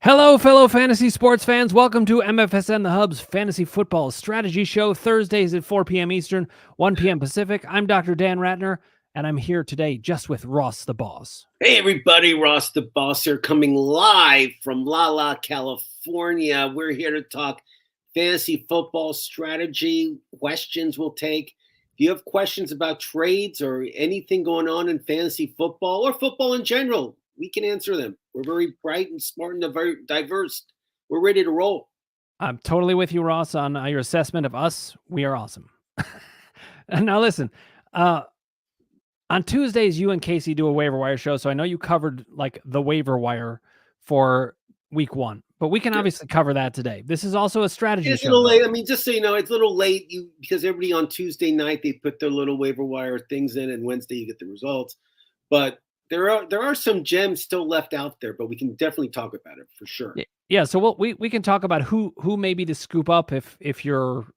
Hello, fellow fantasy sports fans. Welcome to MFSN The Hub's Fantasy Football Strategy Show, Thursdays at 4 p.m. Eastern, 1 p.m. Pacific. I'm Dr. Dan Ratner, and I'm here today just with Ross the Boss. Hey everybody, Ross the Boss here, coming live from La La, California. We're here to talk fantasy football strategy, questions we'll take. If you have questions about trades or anything going on in fantasy football or football in general, we can answer them. We're very bright and smart and very diverse. We're ready to roll. I'm totally with you, Ross, on your assessment of us. We are awesome. And now listen, on Tuesdays, you and Casey do a waiver wire show, so I know you covered like the waiver wire for week 1, but we can obviously cover that today. This is also a strategy It's a show. little late. I mean, just so you know, it's a little late because everybody on Tuesday night they put their little waiver wire things in, and Wednesday you get the results. But there are some gems still left out there, but we can definitely talk about it for sure. Yeah, so we can talk about who maybe to scoop up if you're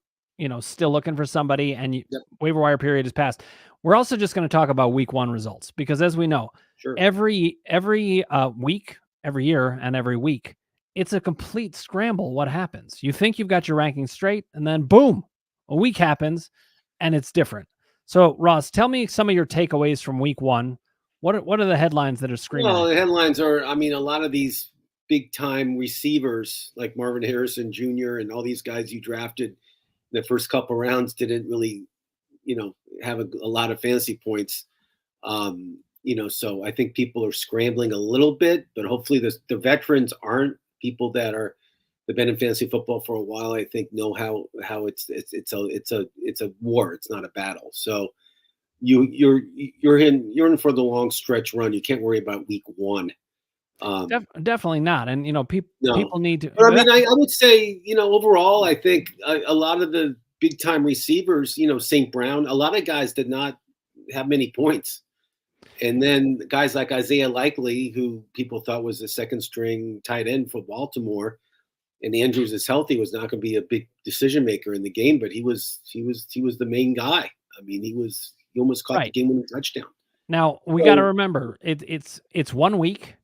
still looking for somebody and Yep, waiver wire period is passed. We're also just going to talk about week 1 results because as we know, sure. every week, every year, and every week, it's a complete scramble. What happens? You think you've got your rankings straight, and then boom, a week happens, and it's different. So Ross, tell me some of your takeaways from week 1. What are the headlines that are screaming? Well, the headlines are, I mean, a lot of these big time receivers like Marvin Harrison Jr. and all these guys you drafted in the first couple rounds didn't really, have a lot of fantasy points. So I think people are scrambling a little bit, but hopefully the veterans aren't people that are they've been in fantasy football for a while. I think know how it's a war. It's not a battle. So you're in for the long stretch run. You can't worry about week 1. Definitely not. And No, people need to. but I mean, I would say overall, I think a lot of the big time receivers, St. Brown, a lot of guys did not have many points. And then guys like Isaiah Likely, who people thought was the second string tight end for Baltimore, and Andrews is healthy, was not going to be a big decision maker in the game, but he was the main guy. I mean, he almost caught the game-winning touchdown. Now we got to remember it's 1 week.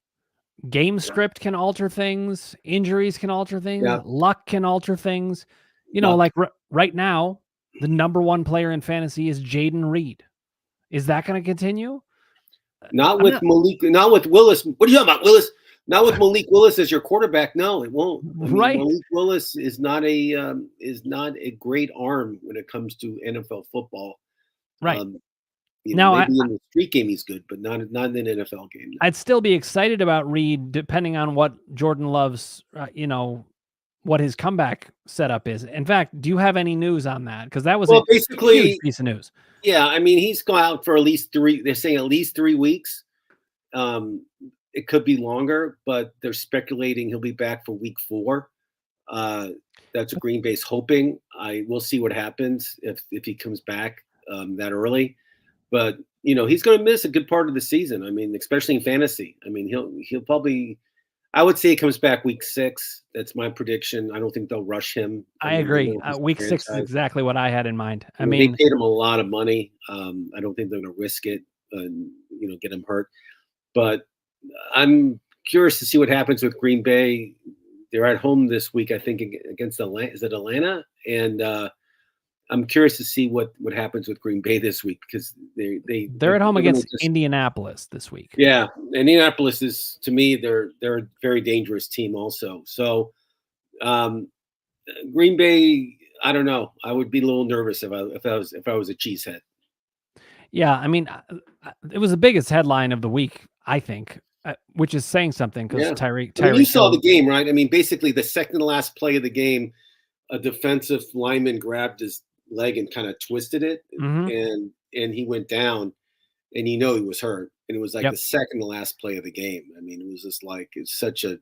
Game script can alter things. Injuries can alter things. Yeah. Luck can alter things. Like right now, the number 1 player in fantasy is Jaden Reed. Is that going to continue? Not with Willis. What are you talking about, Willis? Not with Malik Willis as your quarterback. No, it won't. Right. Malik Willis is not a great arm when it comes to NFL football. Right. Now, maybe in the street game he's good, but not in an NFL game. No. I'd still be excited about Reed depending on what Jordan Love's, what his comeback setup is. In fact, do you have any news on that? Because that was basically a huge piece of news. Yeah, I mean, he's gone out for at least 3. They're saying at least 3 weeks. It could be longer, but they're speculating he'll be back for week 4. That's what Green Bay's hoping. We'll see what happens if he comes back that early. But he's going to miss a good part of the season. I mean, especially in fantasy. I mean, he'll probably. I would say he comes back week 6. That's my prediction. I don't think they'll rush him. I agree. Week 6 is exactly what I had in mind. I mean, they paid him a lot of money. I don't think they're going to risk it and get him hurt. But I'm curious to see what happens with Green Bay. They're at home this week, I think, against Atlanta. Is it Atlanta? And I'm curious to see what happens with Green Bay this week because they're at home against Indianapolis this week. Yeah, Indianapolis is, to me, they're a very dangerous team also. So Green Bay, I don't know. I would be a little nervous if I was a cheesehead. Yeah, I mean, it was the biggest headline of the week, I think, which is saying something because Tyreek. You saw the game, right? I mean, basically the second to last play of the game, a defensive lineman grabbed his leg and kind of twisted it, and he went down, and he was hurt, and it was like the second to last play of the game. I mean, it was just like it's such a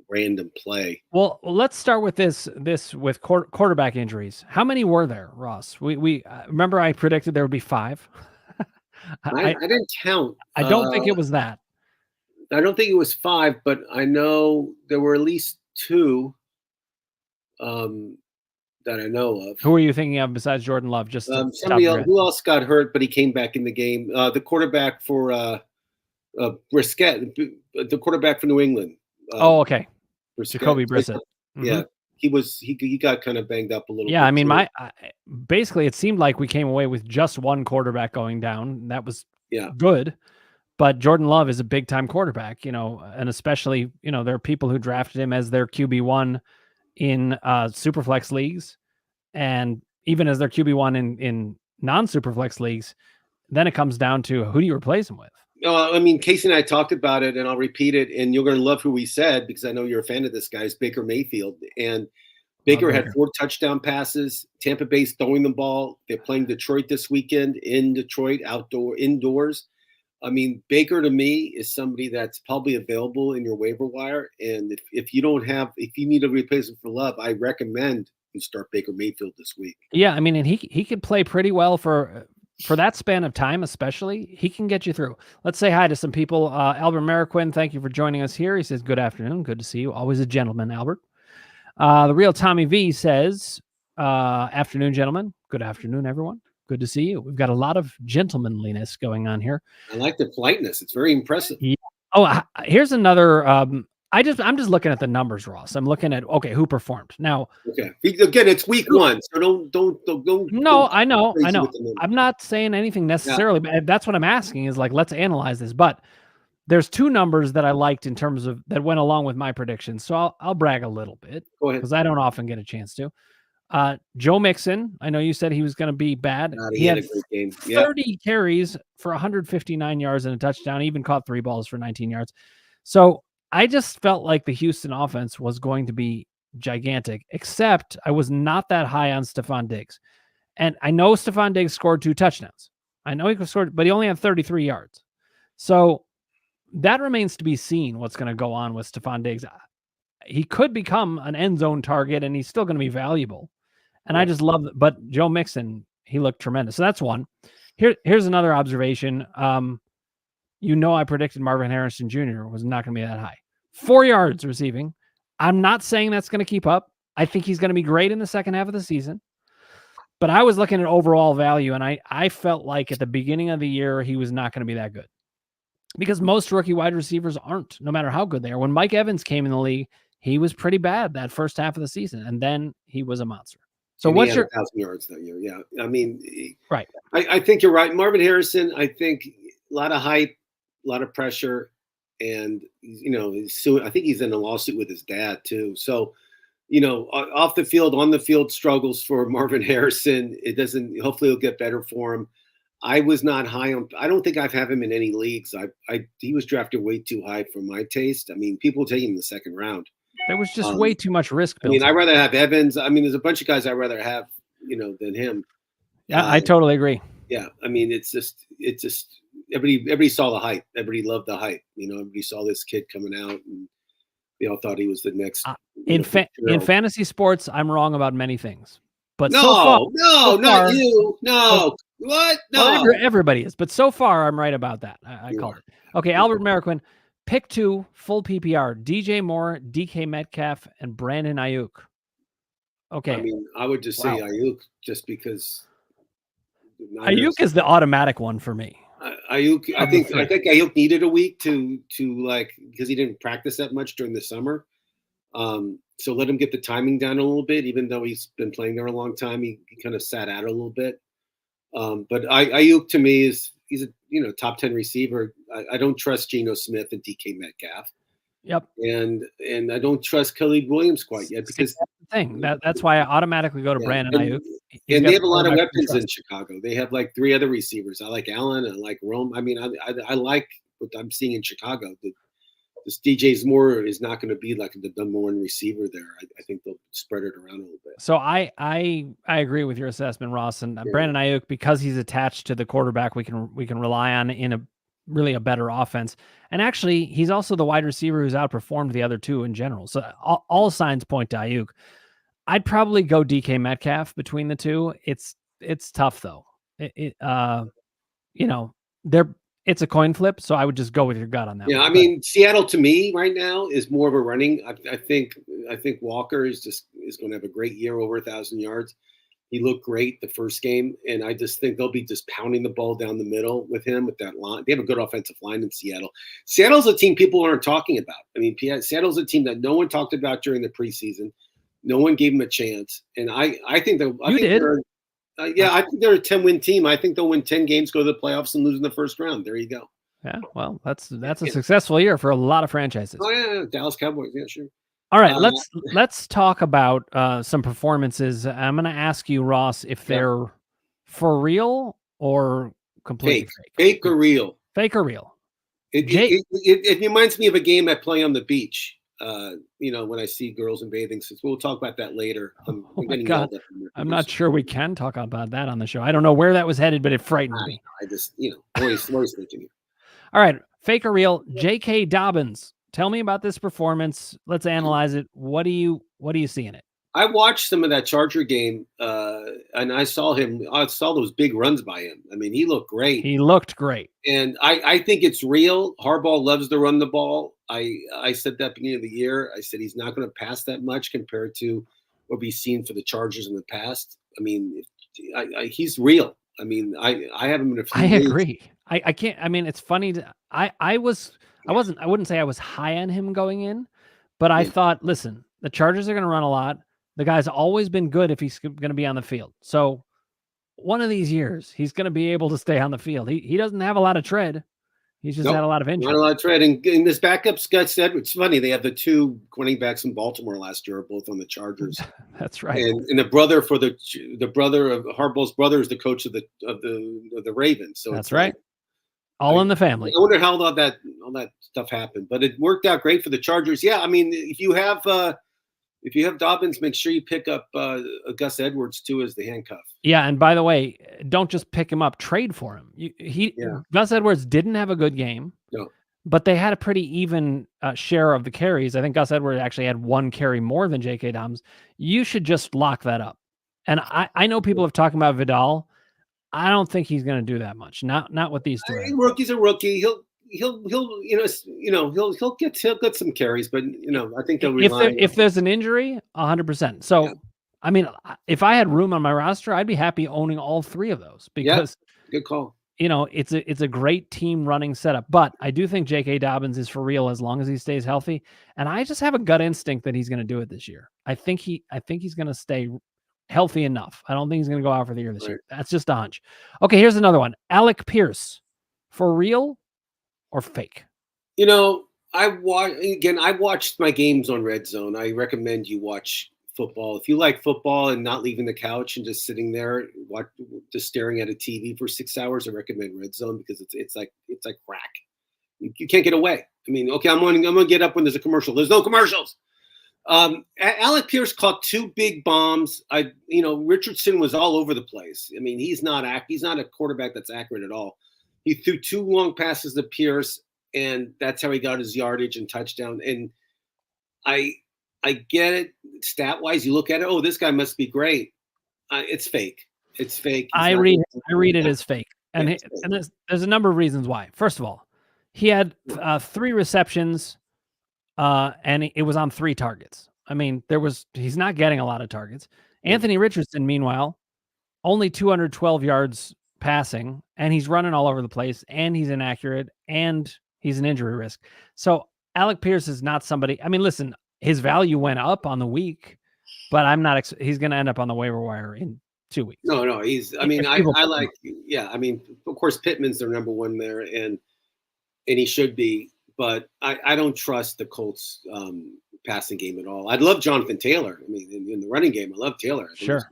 random play. Well, let's start with this with quarterback injuries. How many were there, Ross? We remember I predicted there would be 5. I didn't count. I don't think it was that. I don't think it was 5, but I know there were at least 2. That I know of. Who are you thinking of besides Jordan Love? Just somebody else. Who else got hurt, but he came back in the game? The quarterback for Brissett, the quarterback for New England. Okay. Jacoby Brissett. Yeah, he got kind of banged up a little. Yeah, bit I mean, too. basically it seemed like we came away with just one quarterback going down. That was Yeah. good. But Jordan Love is a big time quarterback, and especially, there are people who drafted him as their QB1 in Superflex leagues, and even as their QB1 in non-Superflex leagues. Then it comes down to who do you replace him with? No, I mean, Casey and I talked about it, and I'll repeat it, and you're going to love who we said because I know you're a fan of this guy. Is Baker Mayfield, and Baker had 4 touchdown passes. Tampa Bay's throwing the ball. They're playing Detroit this weekend in Detroit, indoors. I mean, Baker to me is somebody that's probably available in your waiver wire. And if you need a replacement for Love, I recommend you start Baker Mayfield this week. Yeah, I mean, and he could play pretty well for that span of time, especially. He can get you through. Let's say hi to some people. Albert Mariquin, thank you for joining us here. He says, good afternoon. Good to see you. Always a gentleman, Albert. The real Tommy V says, afternoon, gentlemen. Good afternoon, everyone. Good to see you. We've got a lot of gentlemanliness going on here. I like the politeness. It's very impressive. Yeah. Oh, here's another. I'm just looking at the numbers, Ross. I'm looking at who performed now. Okay, again, it's week 1, so don't. No, I know. I'm not saying anything necessarily, but that's what I'm asking is like, let's analyze this. But there's 2 numbers that I liked in terms of that went along with my predictions. So I'll brag a little bit. Go ahead, because I don't often get a chance to. Joe Mixon, I know you said he was going to be bad. He had a great game. 30 carries for 159 yards and a touchdown. He even caught 3 balls for 19 yards. So I just felt like the Houston offense was going to be gigantic, except I was not that high on Stephon Diggs. And I know Stephon Diggs scored 2 touchdowns. I know he scored, but he only had 33 yards. So that remains to be seen what's going to go on with Stephon Diggs. He could become an end zone target, and he's still going to be valuable. And I just love it. But Joe Mixon, he looked tremendous. So that's one. Here's another observation. I predicted Marvin Harrison Jr. was not going to be that high. 4 yards receiving. I'm not saying that's going to keep up. I think he's going to be great in the second half of the season. But I was looking at overall value, and I felt like at the beginning of the year, he was not going to be that good. Because most rookie wide receivers aren't, no matter how good they are. When Mike Evans came in the league, he was pretty bad that first half of the season, and then he was a monster. So what's your 1,000 yards that year? Yeah, I mean, right. I think you're right. Marvin Harrison, I think a lot of hype, a lot of pressure, and I think he's in a lawsuit with his dad too. So, off the field, on the field struggles for Marvin Harrison. It doesn't. Hopefully, it'll get better for him. I was not high on. I don't think I've had him in any leagues. He was drafted way too high for my taste. I mean, people take him in the second round. There was just way too much risk. I mean, I'd rather have Evans. I mean, there's a bunch of guys I'd rather have, than him. Yeah, I totally agree. Yeah, I mean, it's just everybody saw the hype. Everybody loved the hype. Everybody saw this kid coming out, and they all thought he was the next. In fantasy sports, I'm wrong about many things, but not you. No, what? No, well, everybody is, but so far I'm right about that. I called it. Okay, Albert Mariquin. Pick 2, full PPR, DJ Moore, DK Metcalf, and Brandon Ayuk. Okay. I mean, I would just say Ayuk just because. Ayuk is the automatic one for me. Ayuk, I think Ayuk needed a week to because he didn't practice that much during the summer. So let him get the timing down a little bit, even though he's been playing there a long time. He kind of sat out a little bit. But Ayuk to me he's a top 10 receiver. I don't trust Geno Smith and DK Metcalf. Yep. And I don't trust Khalid Williams quite yet because that's the thing. That's why I automatically go to Brandon Ayuk. And they have a lot of weapons in Chicago. They have like 3 other receivers. I like Allen and I like Rome. I mean, I like what I'm seeing in Chicago. This DJ Moore is not going to be like the number 1 receiver there. I think they'll spread it around a little bit. So I agree with your assessment, Ross. And Brandon Ayuk, because he's attached to the quarterback, we can rely on in a better offense. And actually, he's also the wide receiver who's outperformed the other 2 in general. So all signs point to Ayuk. I'd probably go DK Metcalf between the 2. It's tough though. It's a coin flip, so I would just go with your gut on that. Yeah, I mean, Seattle to me right now is more of a running. I think Walker is going to have a great year, over 1,000 yards. He looked great the first game, and I just think they'll be just pounding the ball down the middle with him with that line. They have a good offensive line in Seattle. Seattle's a team people aren't talking about. I mean, Seattle's a team that no one talked about during the preseason. No one gave them a chance, and I think they're. I You think did. yeah, I think they're a 10-win team. I think they'll win 10 games, go to the playoffs, and lose in the first round. There you go. Yeah, well, that's a successful year for a lot of franchises. Oh yeah, Dallas Cowboys. Yeah, sure. All right, let's talk about some performances. I'm going to ask you, Ross, if they're for real or completely fake. Fake or real? Fake or real? It reminds me of a game I play on the beach. When I see girls in bathing suits. We'll talk about that later. I'm getting yelled at. I'm not sure we can talk about that on the show. I don't know where that was headed, but it frightened me. I just, always thinking it. All right, fake or real? J.K. Dobbins. Tell me about this performance. Let's analyze it. What do you see in it? I watched some of that Charger game, and I saw those big runs by him. I mean, he looked great. He looked great. And I think it's real. Harbaugh loves to run the ball. I said that beginning of the year. I said he's not going to pass that much compared to what we've seen for the Chargers in the past. I mean, he's real. I mean, I have him in a few I days. agree. I can't. I mean, it's funny. I wouldn't say I was high on him going in, but I thought, listen, the Chargers are going to run a lot. The guy's always been good if he's going to be on the field. So one of these years, he's going to be able to stay on the field. He doesn't have a lot of tread. He's just had a lot of injuries. Not a lot of tread. And this backup, Scott said, it's funny. They have the two running backs in Baltimore last year, both on the Chargers. That's right. And the brother of Harbaugh's brother is the coach of the Ravens. So that's right. All in the family. I wonder how all that stuff happened, but it worked out great for the Chargers. Yeah, I mean, if you have Dobbins, make sure you pick up Gus Edwards too as the handcuff. Yeah, and by the way, don't just pick him up; trade for him. Gus Edwards didn't have a good game, but they had a pretty even share of the carries. I think Gus Edwards actually had one carry more than J.K. Dobbins. You should just lock that up. And I know people have talked about Vidal. I don't think he's going to do that much. Not with these two. Rookie's a rookie. He'll get some carries, but I think they'll rely. If there's an injury, 100%. So, I mean, if I had room on my roster, I'd be happy owning all three of those because good call. It's a great team running setup. But I do think J.K. Dobbins is for real as long as he stays healthy, and I just have a gut instinct that he's going to do it this year. I think he's going to stay healthy enough. I don't think he's going to go out for the year this year. That's just a hunch. Okay, here's another one. Alec Pierce, for real or fake? I watched my games on Red Zone. I recommend you watch football. If you like football and not leaving the couch and just sitting there, just staring at a TV for 6 hours, I recommend Red Zone because it's like crack. You can't get away. I mean, okay, I'm going to get up when there's a commercial. There's no commercials. Alec Pierce caught two big bombs. Richardson was all over the place. I mean, he's not a quarterback that's accurate at all. He threw two long passes to Pierce, and that's how he got his yardage and touchdown. And I get it stat wise. You look at it. Oh, this guy must be great. It's fake. It's fake. I read it as fake, and there's a number of reasons why. First of all, he had 3 receptions. And it was on 3 targets. I mean, he's not getting a lot of targets. Anthony Richardson, meanwhile, only 212 yards passing, and he's running all over the place, and he's inaccurate, and he's an injury risk. So Alec Pierce is not somebody. I mean, listen, his value went up on the week, but he's going to end up on the waiver wire in 2 weeks. No, he's. I mean, I like. Yeah, I mean, of course, Pittman's their number one there, and he should be. But I don't trust the Colts passing game at all. I'd love Jonathan Taylor. I mean, in the running game, I love Taylor. Sure.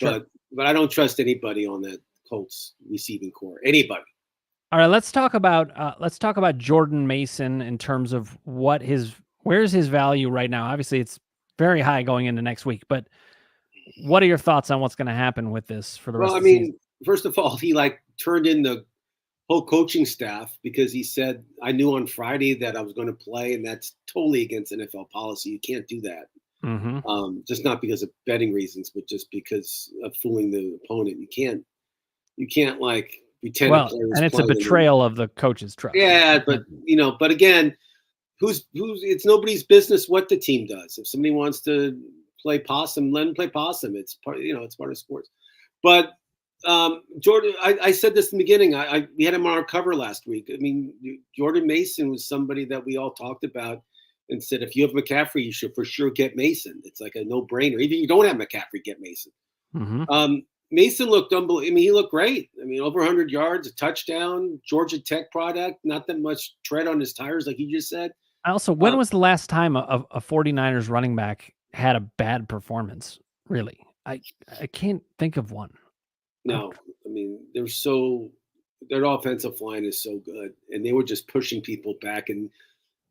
But I don't trust anybody on that Colts receiving core. Anybody. All right, let's talk about Jordan Mason in terms of where's his value right now. Obviously, it's very high going into next week. But what are your thoughts on what's going to happen with this for the rest of the season? First of all, he turned in the whole coaching staff because he said, I knew on Friday that I was going to play, and that's totally against NFL policy. You can't do that. Mm-hmm. Just not because of betting reasons, but just because of fooling the opponent. You can't pretend. Well, and it's a betrayal of the coach's trust. Yeah, but again, it's nobody's business what the team does. If somebody wants to play possum, let him play possum. It's part, it's part of sports. But Jordan, I said this in the beginning. We had him on our cover last week. I mean, Jordan Mason was somebody that we all talked about and said, if you have McCaffrey, you should for sure get Mason. It's like a no-brainer. Even if you don't have McCaffrey, get Mason. Mm-hmm. Mason looked unbelievable. I mean, he looked great. I mean, over 100 yards, a touchdown, Georgia Tech product, not that much tread on his tires, like you just said. Also, when was the last time a 49ers running back had a bad performance? Really? I can't think of one. No, I mean, their offensive line is so good, and they were just pushing people back. And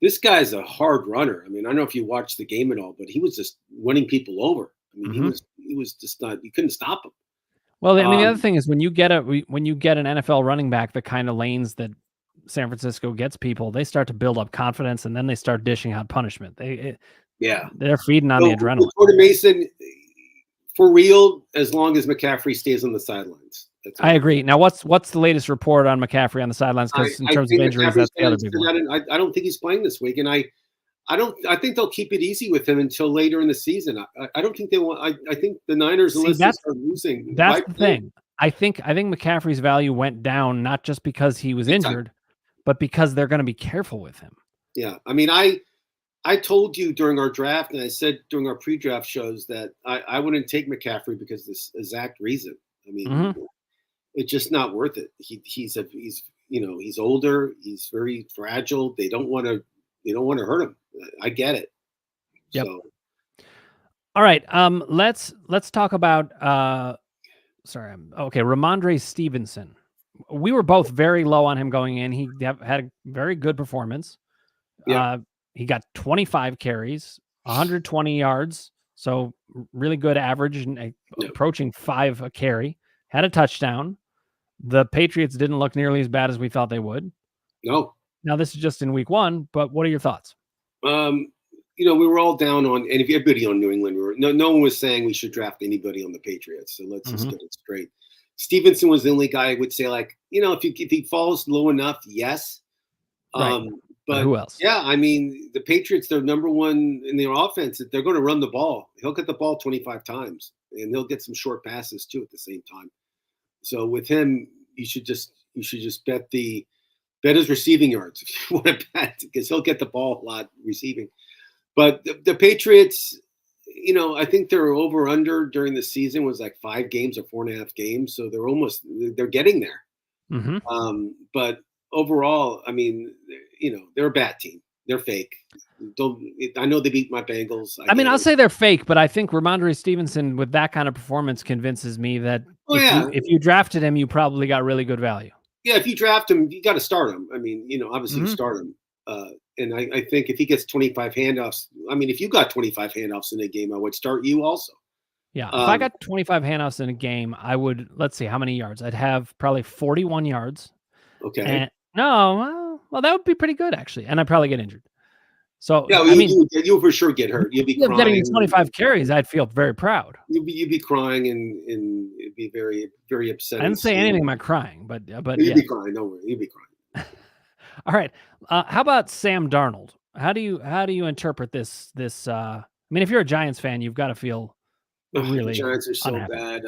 this guy's a hard runner. I mean, I don't know if you watched the game at all, but he was just winning people over. I mean, he was just not. You couldn't stop him. Well, I mean, the other thing is when you get an NFL running back the kind of lanes that San Francisco gets people, they start to build up confidence, and then they start dishing out punishment. They're feeding on the adrenaline. Jordan Mason, for real, as long as McCaffrey stays on the sidelines. I agree. Now, what's the latest report on McCaffrey on the sidelines? Because in terms of injuries, that's the other big one. I don't think he's playing this week, and I think they'll keep it easy with him until later in the season. I don't think they want. I think the Niners, unless they start losing. That's the thing. I think McCaffrey's value went down not just because he was injured, but because they're going to be careful with him. Yeah, I mean, I told you during our draft, and I said during our pre-draft shows that I wouldn't take McCaffrey because of this exact reason. I mean, it's just not worth it. He's older. He's very fragile. They don't want to hurt him. I get it. Yep. So. All right. Let's talk about. Ramondre Stevenson. We were both very low on him going in. He had a very good performance. Yeah. He got 25 carries, 120 yards, so really good average, and approaching 5 a carry. Had a touchdown. The Patriots didn't look nearly as bad as we thought they would. No. Now this is just in week 1, but what are your thoughts? We were all down on, and everybody on New England. No one was saying we should draft anybody on the Patriots. So let's just get it straight. Stevenson was the only guy I would say, like, if he falls low enough, yes. Right. But who else? Yeah, I mean, the Patriots, they're number one in their offense. They're going to run the ball. He'll get the ball 25 times, and he'll get some short passes too at the same time. So with him, you should just bet his receiving yards if you want to bet, because he'll get the ball a lot receiving. But the Patriots, I think their over under during the season was like 5 games or 4.5 games. So they're getting there. Mm-hmm. But overall, I mean, they're a bad team. They're fake. I know they beat my Bengals. I'll say they're fake, but I think Ramondre Stevenson with that kind of performance convinces me that if you drafted him, you probably got really good value. Yeah, if you draft him, you got to start him. I mean, obviously you start him. And I think if he gets 25 handoffs, I mean, if you got 25 handoffs in a game, I would start you also. Yeah, if I got 25 handoffs in a game, I would, let's see, how many yards? I'd have probably 41 yards. Okay. Well, that would be pretty good, actually. And I'd probably get injured. So, yeah, you for sure get hurt. You'd be crying. Getting 25 carries, I'd feel very proud. You'd be crying and it'd be very, very upsetting. I didn't say anything about crying, but you'd be crying. Don't worry, you'd be crying. All right. How about Sam Darnold? How do you interpret this? I mean, if you're a Giants fan, you've got to feel really. The Giants are so unhappy. bad.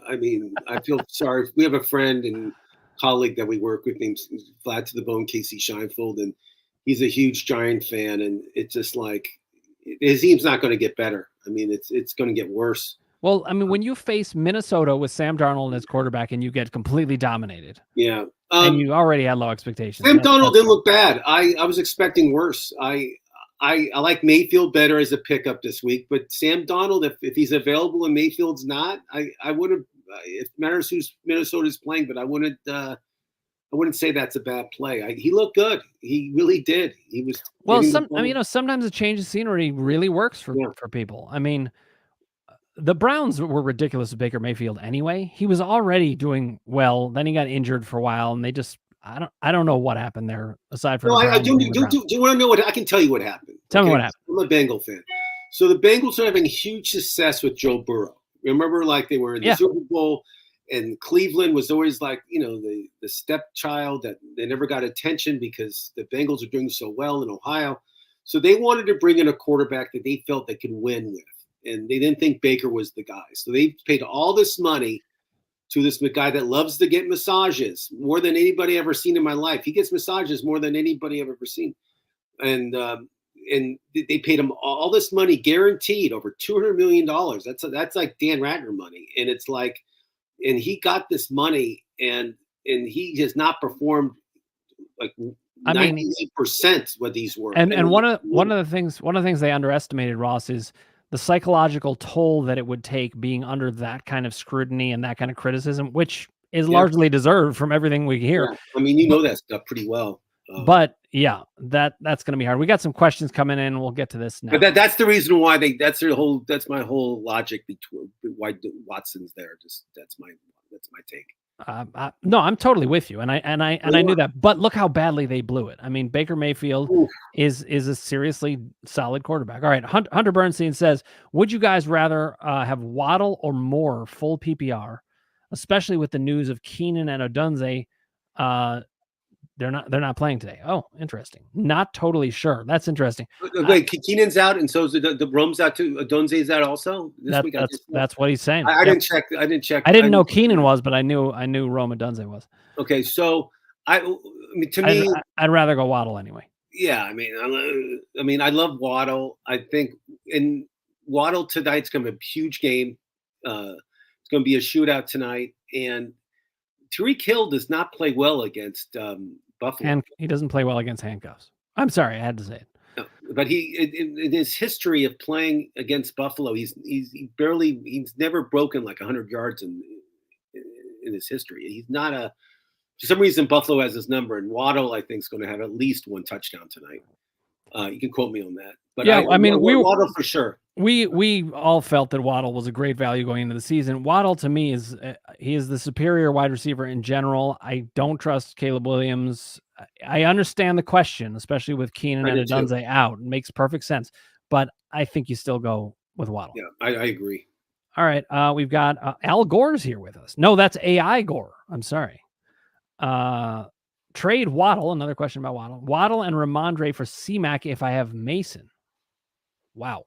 I mean, I feel sorry. We have a friend and colleague that we work with named Flat to the Bone, Casey Scheinfeld, and he's a huge Giant fan. And it's just like his team's not going to get better. I mean, it's going to get worse. Well, I mean, when you face Minnesota with Sam Darnold as quarterback and you get completely dominated. Yeah. And you already had low expectations. Sam Darnold didn't look bad. I was expecting worse. I like Mayfield better as a pickup this week, but Sam Darnold, if he's available and Mayfield's not, I would have. It matters who's Minnesota's playing, but I wouldn't say that's a bad play. He looked good. He really did. He was well. Sometimes a change of scenery really works for people. I mean, the Browns were ridiculous with Baker Mayfield anyway. He was already doing well. Then he got injured for a while, and they just I don't know what happened there aside from. No, do you want to know what I can tell you what happened? Tell me what happened. I'm a Bengal fan, so the Bengals are having huge success with Joe Burrow. Remember, like they were in the Super Bowl, and Cleveland was always like the stepchild that they never got attention because the Bengals are doing so well in Ohio. So they wanted to bring in a quarterback that they felt they could win with. and they didn't think Baker was the guy. So they paid all this money to this guy that loves to get massages more than anybody ever seen in my life. He gets massages more than anybody I've ever seen. And they paid him all this money guaranteed, over $200 million. That's like Dan Ratner money. And it's like, and he got this money and he has not performed like 98% what these were. And one of the things they underestimated, Ross, is the psychological toll that it would take being under that kind of scrutiny and that kind of criticism, which is largely deserved from everything we hear. Yeah. I mean, you know that stuff pretty well. But yeah, that's going to be hard. We got some questions coming in. We'll get to this now. But that's the reason why that's my whole logic between why Watson's there. Just that's my take. No, I'm totally with you, and I knew that. But look how badly they blew it. I mean, Baker Mayfield is a seriously solid quarterback. All right, Hunter Bernstein says, would you guys rather have Waddle or Moore full PPR, especially with the news of Keenan and Odunze? They're not playing today. Oh, interesting. Not totally sure. That's interesting. Wait, Keenan's out, and so is the Rome's out too. Odunze's out also. That's what he's saying. I didn't check. I didn't know Keenan was, but I knew Rome Odunze was. Okay, so I'd rather go Waddle anyway. Yeah, I mean, I love Waddle. I think in Waddle tonight's going to be a huge game. It's going to be a shootout tonight, and Tyreek Hill does not play well against Buffalo. And he doesn't play well against handcuffs. I'm sorry, I had to say it. No, but in his history of playing against Buffalo, he's never broken like 100 yards in his history. He's not for some reason Buffalo has his number, and Waddle I think is going to have at least one touchdown tonight. You can quote me on that. But yeah, Waddle for sure. We all felt that Waddle was a great value going into the season. Waddle to me is the superior wide receiver in general. I don't trust Caleb Williams. I understand the question, especially with Keenan and Odunze out. It makes perfect sense. But I think you still go with Waddle. Yeah, I agree. All right. We've got Al Gore's here with us. No, that's AI Gore. I'm sorry. Trade Waddle. Another question about Waddle. Waddle and Ramondre for C-Mac if I have Mason. Wow.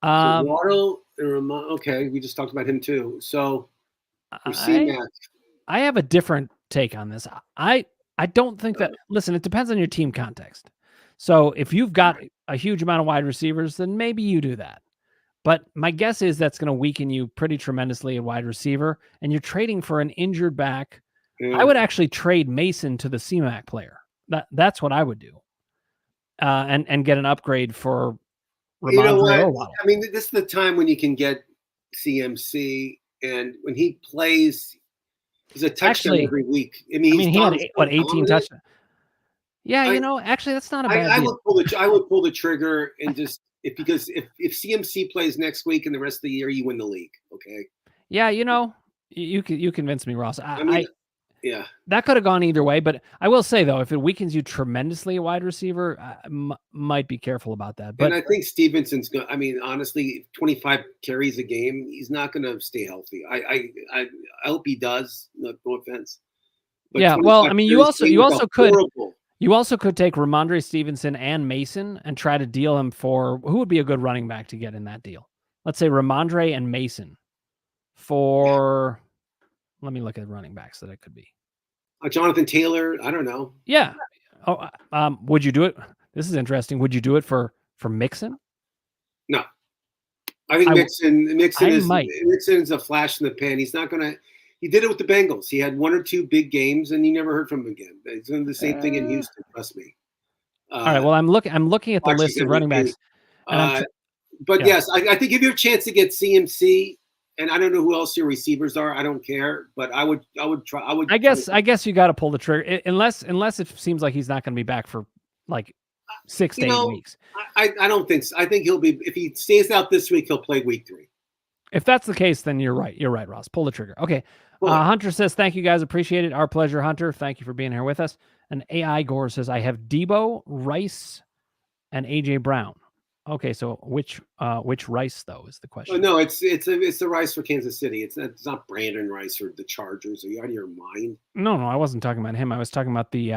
So Waddle, okay, we just talked about him too. So I have a different take on this. I don't think that. Listen, it depends on your team context. So if you've got a huge amount of wide receivers, then maybe you do that. But my guess is that's going to weaken you pretty tremendously at wide receiver, and you're trading for an injured back. I would actually trade Mason to the C-Mac player. That's what I would do, and get an upgrade for. You know what? I mean, this is the time when you can get CMC, and when he plays, he's a touchdown every week. I mean he had 18 touchdowns. Yeah, actually, that's not a bad deal. I would pull the trigger and just because if CMC plays next week and the rest of the year, you win the league. Okay. Yeah, you convinced me, Ross. Yeah, that could have gone either way, but I will say though, if it weakens you tremendously at wide receiver, might be careful about that. But and I think Stevenson's going. I mean, honestly, 25 carries a game, he's not going to stay healthy. I hope he does. No offense. But yeah, well, I mean, you also could take Ramondre Stevenson and Mason and try to deal him for who would be a good running back to get in that deal. Let's say Ramondre and Mason for. Let me look at running backs that it could be. Jonathan Taylor. I don't know. Yeah. Oh, would you do it? This is interesting. Would you do it for Mixon? No. I think Mixon is a flash in the pan. He's not going to. He did it with the Bengals. He had one or two big games, and you never heard from him again. He's doing the same thing in Houston. Trust me. All right. Well, I'm looking at the list of running backs. Yes, I think if you have a chance to get CMC. And I don't know who else your receivers are. I don't care, but I would try. I guess you got to pull the trigger unless it seems like he's not going to be back for like 6 to 8 weeks. I don't think so. I think he'll be, if he stays out this week, he'll play week 3. If that's the case, then you're right. You're right, Ross. Pull the trigger. Okay. Hunter says, thank you guys. Appreciate it. Our pleasure, Hunter. Thank you for being here with us. And AI Gore says, I have Debo, Rice, and AJ Brown. Okay, so which Rice though is the question? Oh, no, it's the Rice for Kansas City. It's not Brandon Rice or the Chargers. Are you out of your mind? No, I wasn't talking about him. I was talking about the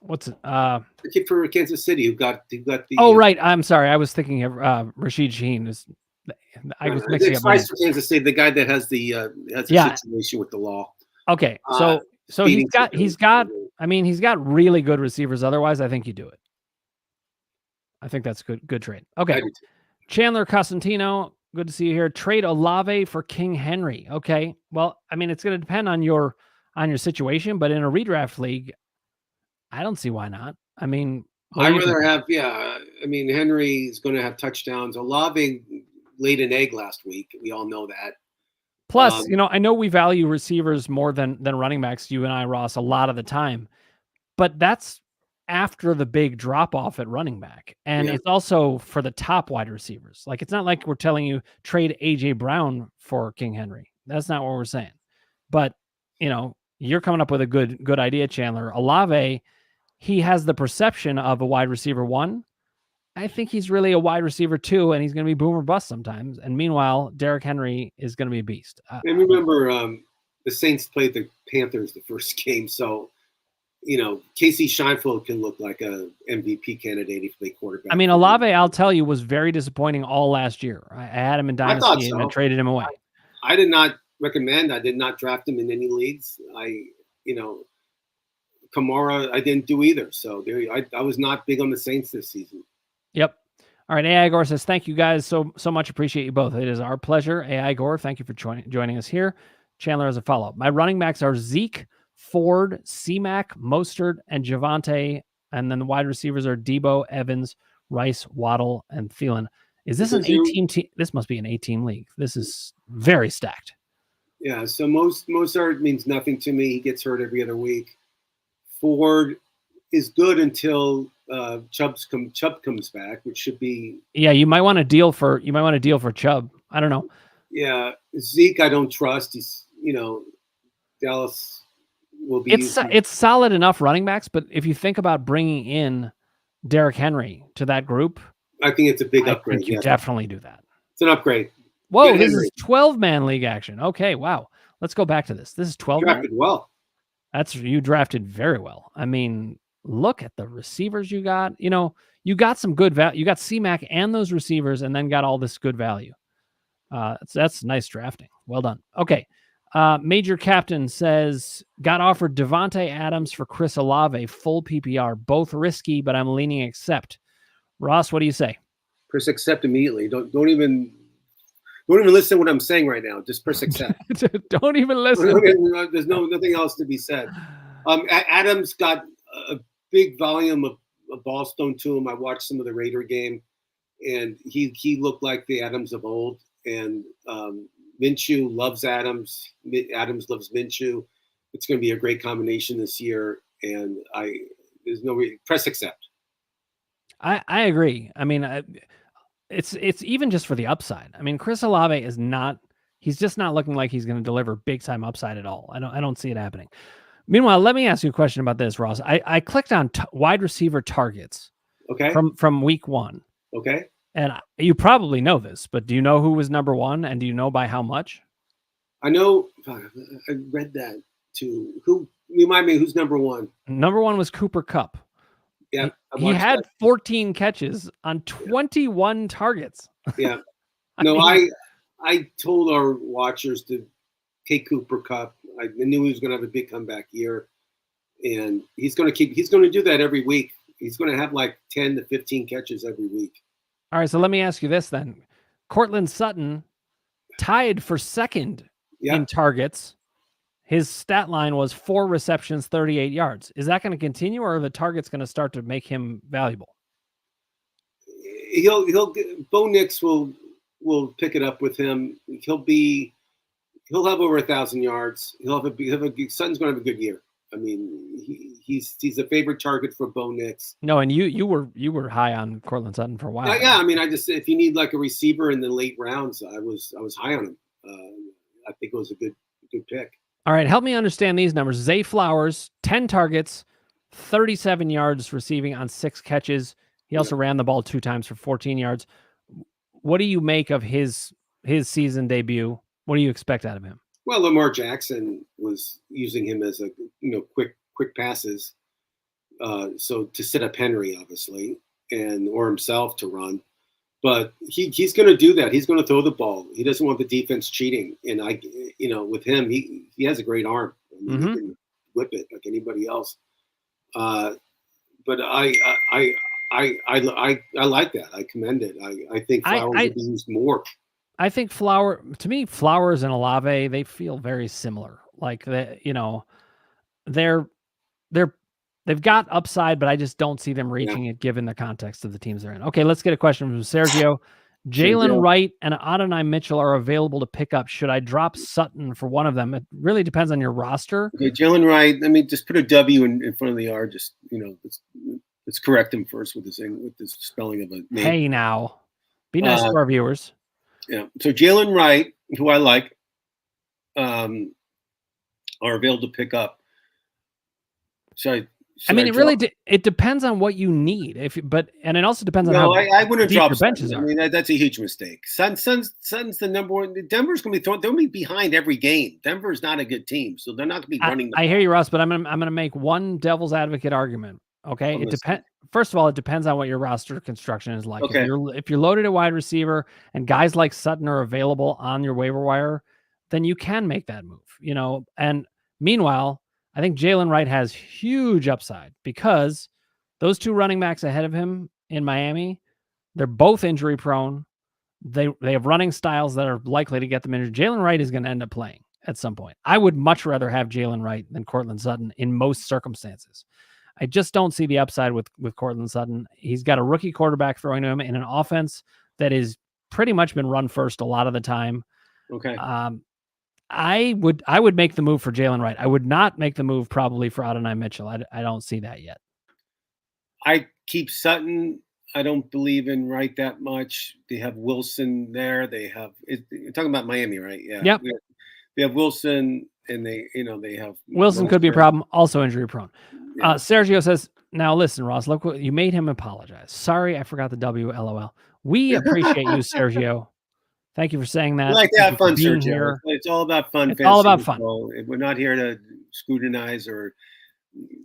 the kid for Kansas City who got the. Oh right, I'm sorry. I was thinking of Rashid Shaheen. I was mixing up my names. For Kansas City, the guy that has a situation with the law. Okay, so he's got. I mean, he's got really good receivers. Otherwise, I think you do it. I think that's good trade. Okay, Chandler Cosentino, good to see you here. Trade Olave for King Henry. Okay, well, I mean, it's going to depend on your situation, but in a redraft league, I don't see why not. I mean, I'd rather have, I mean, Henry's going to have touchdowns. Olave laid an egg last week. We all know that. Plus, I know we value receivers more than running backs, you and I, Ross, a lot of the time, but that's after the big drop off at running back. And it's also for the top wide receivers. Like, it's not like we're telling you trade AJ Brown for King Henry. That's not what we're saying. But, you're coming up with a good idea, Chandler. Olave, he has the perception of a wide receiver 1. I think he's really a wide receiver 2, and he's going to be boom or bust sometimes. And meanwhile, Derrick Henry is going to be a beast. And remember, the Saints played the Panthers the first game. So, Casey Scheinfeld can look like a MVP candidate if they quarterback. I mean, Olave, I'll tell you, was very disappointing all last year. I had him in Dynasty and traded him away. I did not recommend. I did not draft him in any leagues. Kamara, I didn't do either. So I was not big on the Saints this season. Yep. All right. AI Gore says, thank you guys so much. Appreciate you both. It is our pleasure. AI Gore, thank you for joining us here. Chandler has a follow-up. My running backs are Zeke, Ford, C-Mac, Mostert, and Javonte. And then the wide receivers are Debo, Evans, Rice, Waddle, and Thielen. Is this an 8-team team? This must be an 8-team league. This is very stacked. Yeah, so Mostert means nothing to me. He gets hurt every other week. Ford is good until Chubb comes back, which should be. Yeah, you might want to deal for Chubb. I don't know. Yeah, Zeke, I don't trust. He's Dallas will be. It's solid enough running backs, but if you think about bringing in Derrick Henry to that group, I think it's a big upgrade. I think you definitely do that. It's an upgrade. Whoa, this is 12-man league action. Okay, wow. Let's go back to this. This is 12. Drafted well. You drafted very well. I mean, look at the receivers you got. You got some good value. You got C-Mac and those receivers, and then got all this good value. That's nice drafting. Well done. Okay. Major Captain says, got offered Devontae Adams for Chris Olave, full PPR. Both risky, but I'm leaning accept. Ross, what do you say? Press accept immediately. Don't even listen to what I'm saying right now. Just press accept. Don't even listen. There's nothing else to be said. Adams got a big volume of balls thrown to him. I watched some of the Raider game, and he looked like the Adams of old. And Minshew loves Adams. Adams loves Minshew. It's going to be a great combination this year. And there's no press accept. I agree. I mean, it's even just for the upside. I mean, Chris Olave he's just not looking like he's going to deliver big time upside at all. I don't see it happening. Meanwhile, let me ask you a question about this, Ross. I clicked on wide receiver targets. Okay. From week 1. Okay. And you probably know this, but do you know who was number 1, and do you know by how much? I know. I read that too. Who remind me? Who's number 1? Number 1 was Cooper Kupp. Yeah, he had 14 catches on 21 targets. Yeah. No, I told our watchers to take Cooper Kupp. I knew he was going to have a big comeback year, and he's going to do that every week. He's going to have like 10 to 15 catches every week. All right, so let me ask you this then. Cortland Sutton tied for second in targets. His stat line was 4 receptions, 38 yards. Is that going to continue, or are the targets going to start to make him valuable? Bo Nix will pick it up with him. He'll have over 1,000 yards. Sutton's going to have a good year. I mean, he's a favorite target for Bo Nix. No, and you were high on Cortland Sutton for a while. Yeah, I mean, if you need like a receiver in the late rounds, I was high on him. I think it was a good pick. All right, help me understand these numbers. Zay Flowers, 10 targets, 37 yards receiving on 6 catches. He also ran the ball 2 times for 14 yards. What do you make of his season debut? What do you expect out of him? Well, Lamar Jackson was using him as quick passes. So to set up Henry, obviously, or himself to run. But he's going to do that. He's going to throw the ball. He doesn't want the defense cheating. And with him, he has a great arm. I mean, he can whip it like anybody else. But I like that. I commend it. I think Flowers would be used more. I think to me, Flowers and Olave, they feel very similar. Like they've got upside, but I just don't see them reaching it given the context of the teams they're in. Okay, let's get a question from Sergio. Jalen Wright and Adonai Mitchell are available to pick up. Should I drop Sutton for one of them? It really depends on your roster. Okay, Jalen Wright. Let me just put a W in front of the R. Just let's correct him first with the spelling of a name. Hey, now, be nice to our viewers. Yeah. So Jalen Wright, who I like, are available to pick up. It depends on what you need. And it also depends on how I wouldn't deep drop your benches are. I mean, that's a huge mistake. Sutton's the number one. Denver's going to be thrown. They'll be behind every game. Denver's not a good team, so they're not going to be running. I hear you, Ross, but I'm gonna make one devil's advocate argument. Okay, it depends. First of all, it depends on what your roster construction is like. Okay. If you're loaded at wide receiver and guys like Sutton are available on your waiver wire, then you can make that move. And meanwhile, I think Jalen Wright has huge upside because those two running backs ahead of him in Miami, they're both injury prone. They have running styles that are likely to get them injured. Jalen Wright is going to end up playing at some point. I would much rather have Jalen Wright than Courtland Sutton in most circumstances. I just don't see the upside with Courtland Sutton. He's got a rookie quarterback throwing to him in an offense that is pretty much been run first a lot of the time. Okay. I would make the move for Jalen Wright. I would not make the move probably for Adonai Mitchell. I don't see that yet. I keep Sutton. I don't believe in Wright that much. They have Wilson there. You're talking about Miami, right? Yeah. Yep. They have Wilson, and they have Wilson could be a problem. Also injury prone. Yeah. Sergio says, "Now listen, Ross. Look what you made him apologize. Sorry, I forgot the W. LOL. We appreciate you, Sergio. Thank you for saying that. We like to have fun, Sergio. It's all about fun. It's all about fun. We're not here to scrutinize or.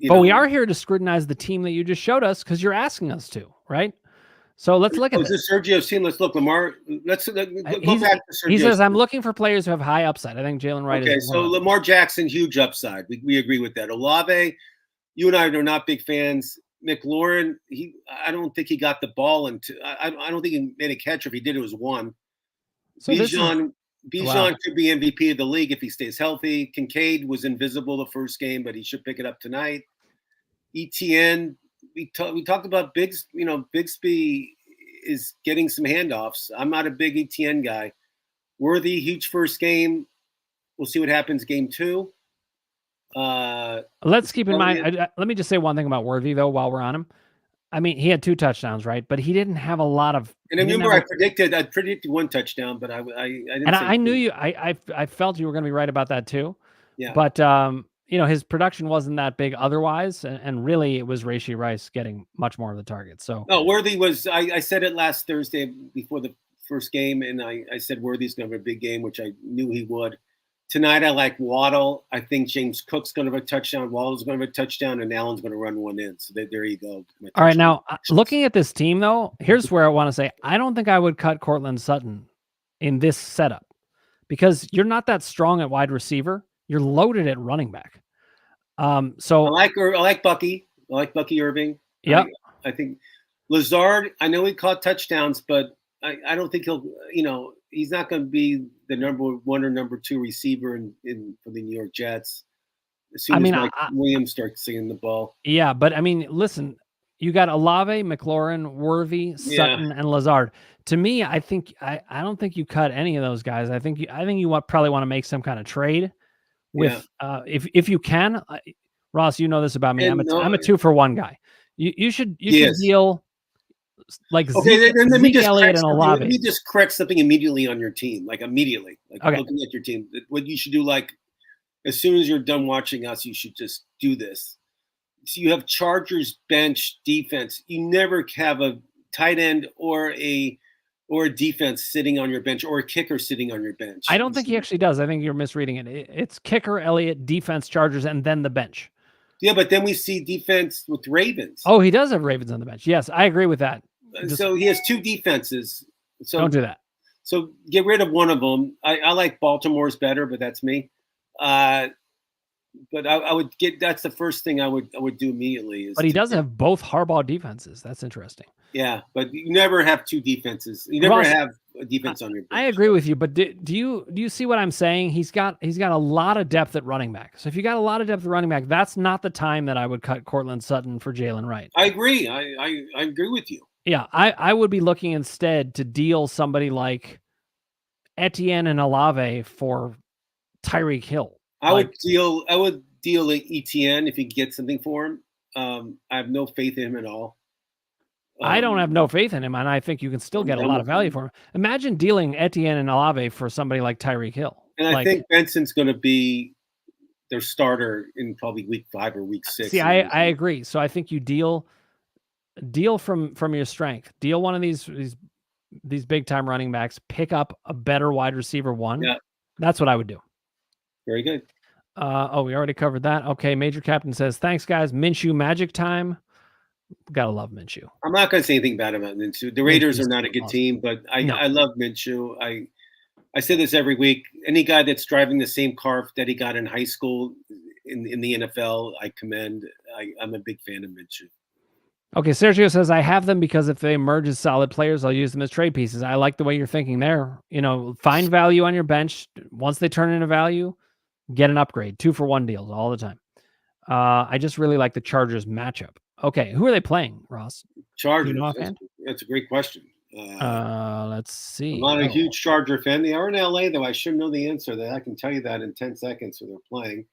But we are here to scrutinize the team that you just showed us because you're asking us to, right? So let's look at this. This Sergio's team. Let's look, Lamar. Let's go back to Sergio. He says, "I'm looking for players who have high upside." I think Jalen Wright is. Okay, so Lamar Jackson, huge upside. We agree with that. Olave, you and I are not big fans. McLaurin, I don't think he got the ball into. I don't think he made a catch. If he did, it was one. So Bijan could be MVP of the league if he stays healthy. Kincaid was invisible the first game, but he should pick it up tonight. ETN, we talked about Biggs. Bigsby is getting some handoffs. I'm not a big ETN guy. Worthy, huge first game. We'll see what happens game 2. Let's keep in mind. Let me just say one thing about Worthy though, while we're on him. I mean, he had 2 touchdowns, right? But he didn't have a lot of. And I remember I predicted 1 touchdown, but I didn't. And I knew you. I felt you were going to be right about that too. Yeah. But his production wasn't that big otherwise, and really it was Rashee Rice getting much more of the targets. So no, Worthy was. I said it last Thursday before the first game, and I said Worthy's going to have a big game, which I knew he would. Tonight, I like Waddle. I think James Cook's going to have a touchdown. Waddle's going to have a touchdown, and Allen's going to run one in. So there you go. All right, now, looking at this team, though, here's where I want to say, I don't think I would cut Courtland Sutton in this setup because you're not that strong at wide receiver. You're loaded at running back. So I like Bucky. I like Bucky Irving. Yeah. I think Lazard, I know he caught touchdowns, but I don't think he'll, he's not going to be the number 1 or number 2 receiver for the New York Jets. As soon as Mike Williams starts seeing the ball. Yeah, but I mean, listen, you got Olave, McLaurin, Worthy, Sutton, and Lazard. To me, I don't think you cut any of those guys. I think you probably want to make some kind of trade with if you can. Ross, you know this about me. I'm a 2-for-1 guy. You should deal. Like okay, let me just Elliott and Olave. Let me just correct something immediately on your team, looking at your team. What you should do, as soon as you're done watching us, you should just do this. So you have Chargers bench defense. You never have a tight end or a defense sitting on your bench or a kicker sitting on your bench. I don't think he actually does. I think you're misreading it. It's kicker, Elliott, defense, Chargers, and then the bench. Yeah, but then we see defense with Ravens. Oh, he does have Ravens on the bench. Yes, I agree with that. So he has two defenses. So don't do that. So get rid of one of them. I like Baltimore's better, but that's me. But I would get. That's the first thing I would do immediately. But he does have both Harbaugh defenses. That's interesting. Yeah, but you never have two defenses. You never have a defense on your bench. I agree with you, but do you see what I'm saying? He's got a lot of depth at running back. So if you got a lot of depth at running back, that's not the time that I would cut Cortland Sutton for Jalen Wright. I agree. I agree with you. Yeah, I would be looking instead to deal somebody like Etienne and Olave for Tyreek Hill. I would deal Etienne if you get something for him. I have no faith in him at all. I don't have no faith in him, and I think you can still get a lot of value for him. Imagine dealing Etienne and Olave for somebody like Tyreek Hill. And I think Benson's going to be their starter in probably week 5 or week 6. See, I agree. So I think you deal from your strength. Deal one of these big time running backs. Pick up a better wide receiver one. Yeah. That's what I would do. Very good. We already covered that. Okay, Major Captain says, thanks, guys. Minshew magic time. Gotta love Minshew. I'm not going to say anything bad about Minshew. The Raiders are not a good team, but I love Minshew. I say this every week. Any guy that's driving the same car that he got in high school in the NFL, I commend. I'm a big fan of Minshew. Okay, Sergio says, I have them because if they emerge as solid players, I'll use them as trade pieces. I like the way you're thinking there. Find value on your bench. Once they turn into value, get an upgrade. 2-for-1 deals all the time. I just really like the Chargers matchup. Okay, who are they playing, Ross? Chargers. That's a great question. Let's see. I'm not a huge Charger fan. They are in LA, though. I should know the answer. That I can tell you that in 10 seconds who they're playing.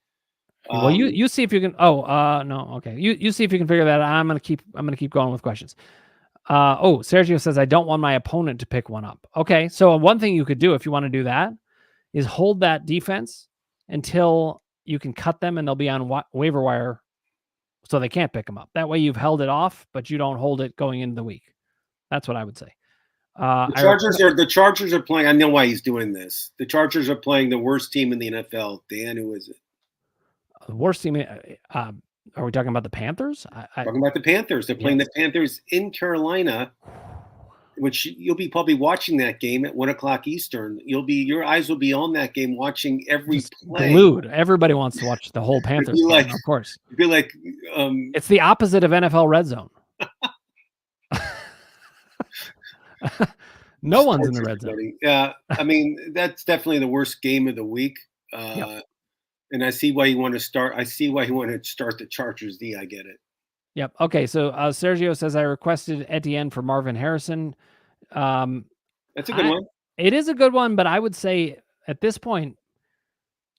Well, you see if you can. No, okay. You see if you can figure that out. I'm gonna keep going with questions. Sergio says I don't want my opponent to pick one up. Okay, so one thing you could do if you want to do that is hold that defense until you can cut them and they'll be on waiver wire, so they can't pick them up. That way you've held it off, but you don't hold it going into the week. That's what I would say. The Chargers are playing. I know why he's doing this. The Chargers are playing the worst team in the NFL. Dan, who is it? The worst team. Are we talking about the Panthers? Talking about the Panthers. They're playing the Panthers in Carolina, which you'll be probably watching that game at 1:00 Eastern. Your eyes will be on that game, watching every play. Glued. Everybody wants to watch the whole Panthers game, of course. You'd be like, it's the opposite of NFL Red Zone. No one's in the red zone. Yeah, I mean that's definitely the worst game of the week. And I see why you want to start. I see why you want to start the Chargers. I get it. Yep. Okay. So Sergio says I requested Etienne for Marvin Harrison. That's a good one. It is a good one, but I would say at this point,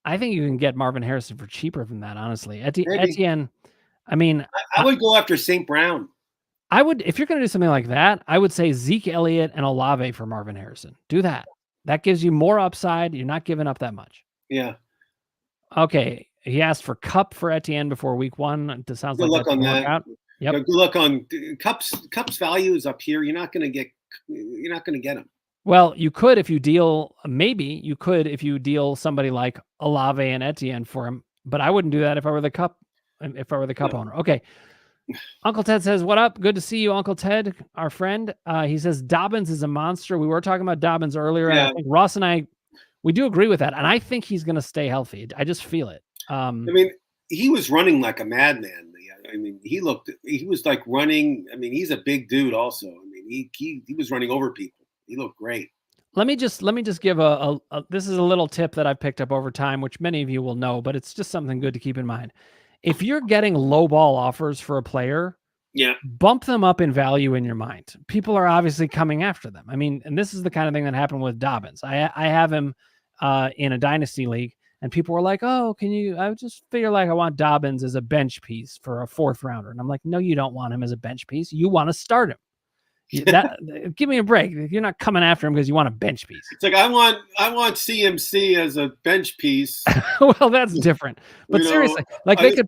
I think you can get Marvin Harrison for cheaper than that. Honestly, Etienne. I mean, I would go after St. Brown. I would, if you're going to do something like that, I would say Zeke Elliott and Olave for Marvin Harrison. Do that. That gives you more upside. You're not giving up that much. Yeah. Okay. He asked for Cup for Etienne before week 1. It sounds good like luck on that. Yep. Good luck on Cup's value is up here. You're not going to get him. Well, you could if you deal. Maybe you could if you deal somebody like Olave and Etienne for him. But I wouldn't do that if I were the Cup. If I were the Cup owner. Okay. Uncle Ted says, what up? Good to see you, Uncle Ted, our friend. He says Dobbins is a monster. We were talking about Dobbins earlier. Yeah. And I think Ross and I, we do agree with that. And I think he's going to stay healthy. I just feel it. I mean, he was running like a madman. I mean, he was like running. I mean, he's a big dude also. I mean, he was running over people. He looked great. Let me just give this is a little tip that I've picked up over time, which many of you will know, but it's just something good to keep in mind. If you're getting low ball offers for a player, bump them up in value in your mind. People are obviously coming after them. I mean, and this is the kind of thing that happened with Dobbins. I have him in a dynasty league, and people were like, "Oh, I just figure like I want Dobbins as a bench piece for a 4th rounder," and I'm like, "No, you don't want him as a bench piece. You want to start him. Give me a break. You're not coming after him because you want a bench piece." It's like I want CMC as a bench piece. Well, that's different. But seriously, like they could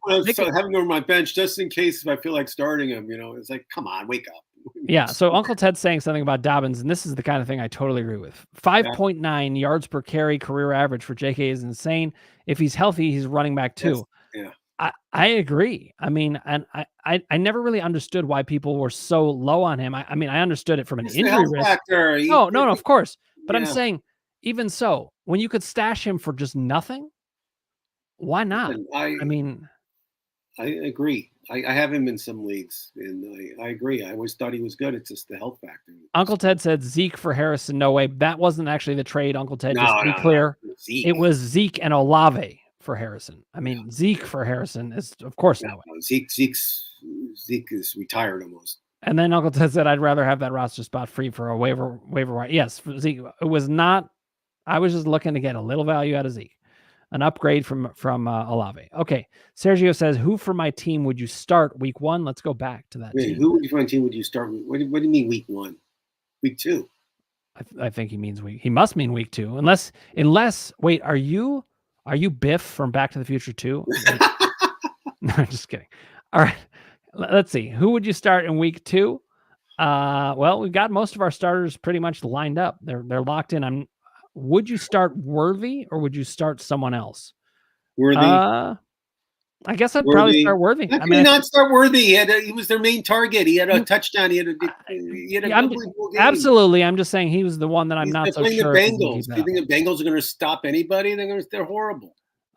have him on my bench just in case if I feel like starting him. It's like, come on, wake up. Yeah. So Uncle Ted's saying something about Dobbins, and this is the kind of thing I totally agree with. 5.9 yards per carry career average for JK is insane. If he's healthy, he's running back too. Yeah. I agree. I mean, and I never really understood why people were so low on him. I mean, I understood it from an It's the injury health risk. factor. No, of course. But I'm Yeah. saying, even so, when you could stash him for just nothing, why not? Listen, I mean, I agree. I have him in some leagues, and I agree. I always thought he was good. It's just the health factor. Uncle Ted said Zeke for Harrison. No way. That wasn't actually the trade, Uncle Ted. Just No, to be no, no. clear, Zeke. it was Zeke and Olave for Harrison. I Yeah. mean, Zeke for Harrison is, of course, no way. No, Zeke is retired almost. And then Uncle Ted said, I'd rather have that roster spot free for a waiver wire. Yes, for Zeke. It was not. I was just looking to get a little value out of Zeke, an upgrade from Olave. Okay, Sergio says, who for my team would you start week 1? Let's go back to that Wait, team. who for my team would you start with? What do you mean week 1? Week 2? I think he means week. He must mean week 2, unless. Wait, are you Biff from Back to the Future 2? No, I'm just kidding. All right, let's see. Who would you start in week 2? Well, we've got most of our starters pretty much lined up. They're locked in. Would you start Worthy or would you start someone else? Worthy. I guess I'd probably start Worthy. How can you not start Worthy? He was their main target. He had a touchdown. He had a unbelievable game. Absolutely. I'm just saying he was the one that I'm not so sure. The Bengals. Do you think the Bengals are going to stop anybody? They're horrible.